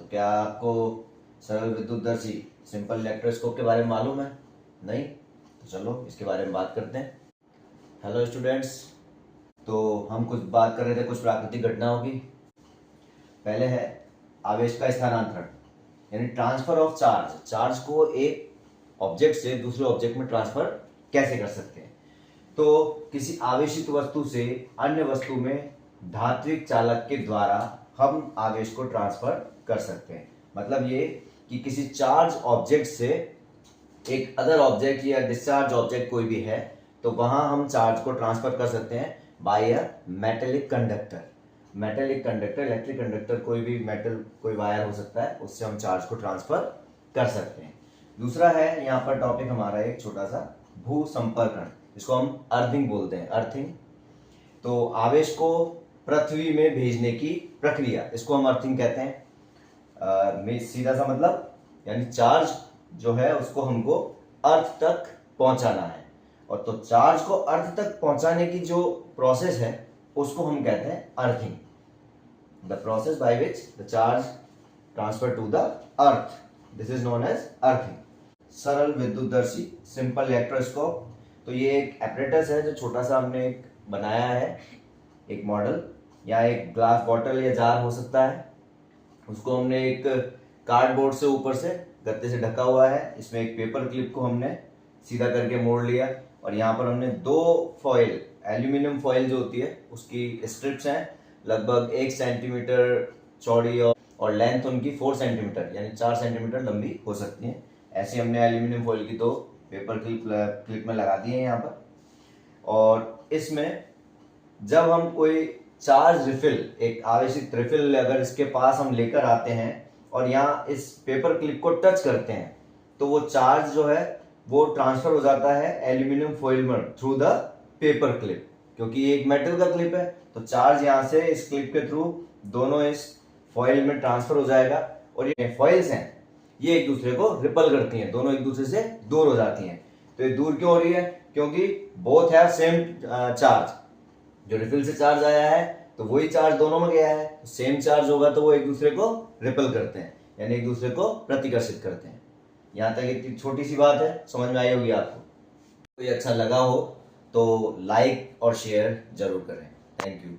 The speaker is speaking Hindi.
तो क्या आपको सरल विद्युतदर्शी सिंपल इलेक्ट्रोस्कोप के बारे में मालूम है? नहीं? तो चलो इसके बारे में बात करते हैं। हेलो स्टूडेंट्स, तो हम कुछ बात कर रहे थे कुछ प्राकृतिक घटनाओं की। पहले है आवेश का स्थानांतरण, यानी ट्रांसफर ऑफ चार्ज। चार्ज को एक ऑब्जेक्ट से दूसरे ऑब्जेक्ट में ट्रांसफर कैसे कर सकते हैं। तो किसी आवेशित वस्तु से अन्य वस्तु में धात्विक चालक के द्वारा हम आवेश को ट्रांसफर कर सकते हैं। मतलब ये कि किसी चार्ज ऑब्जेक्ट से एक अदर ऑब्जेक्ट या डिस्चार्ज ऑब्जेक्ट कोई भी है, तो वहां हम चार्ज को ट्रांसफर कर सकते हैं by a metallic conductor. Metallic conductor, electric conductor, कोई भी मेटल, कोई वायर हो सकता है, उससे हम चार्ज को ट्रांसफर कर सकते हैं। दूसरा है यहाँ पर टॉपिक हमारा एक छोटा सा भू संपर्कण, इसको हम अर्थिंग बोलते हैं। अर्थिंग, तो आवेश को पृथ्वी में भेजने की प्रक्रिया, इसको हम अर्थिंग कहते हैं। सीधा सा मतलब यानी चार्ज जो है उसको हमको अर्थ तक पहुंचाना है, और तो चार्ज को अर्थ तक पहुंचाने की जो प्रोसेस है उसको हम कहते हैं earthing. The process by which the charge transfer to the earth, this is known as earthing. सरल विद्युतदर्शी सिंपल इलेक्ट्रोस्कोप, तो ये एक एपरेटस है जो छोटा सा हमने एक बनाया है, एक मॉडल, या एक ग्लास बॉटल या जार हो सकता है। उसको हमने एक कार्डबोर्ड से ऊपर से गत्ते से ढका हुआ है। इसमें एक पेपर क्लिप को हमने सीधा करके मोड़ लिया, और यहाँ पर हमने दो फॉइल, एल्यूमिनियम फॉइल जो होती है उसकी स्ट्रिप्स हैं, लगभग 1 सेंटीमीटर चौड़ी और लेंथ उनकी 4 सेंटीमीटर यानी 4 सेंटीमीटर लंबी हो सकती है। ऐसे हमने एल्यूमिनियम फॉइल की दो पेपर क्लिप में लगा दिए हैं यहाँ पर। और इसमें जब हम कोई चार्ज रिफिल, एक आवेशित रिफिल अगर इसके पास हम लेकर आते हैं और यहाँ इस पेपर क्लिप को टच करते हैं, तो वो चार्ज जो है वो ट्रांसफर हो जाता है एल्यूमिनियम फॉइल में थ्रू द पेपर क्लिप। क्योंकि ये एक मेटल का क्लिप है, तो चार्ज यहाँ से इस क्लिप के थ्रू दोनों इस फॉइल में ट्रांसफर हो जाएगा, और ये फॉइल्स हैं ये एक दूसरे को रिपल करती हैं, दोनों एक दूसरे से दूर हो जाती हैं। तो ये दूर क्यों हो रही है? क्योंकि बोथ हैव सेम चार्ज। जो रिफिल से चार्ज आया है तो वही चार्ज दोनों में गया है, सेम चार्ज होगा तो वो एक दूसरे को रिपल करते हैं, यानी एक दूसरे को प्रतिकर्षित करते हैं। यहाँ तक इतनी छोटी सी बात है, समझ में आई होगी आपको। तो ये अच्छा लगा हो तो लाइक और शेयर जरूर करें। Thank you.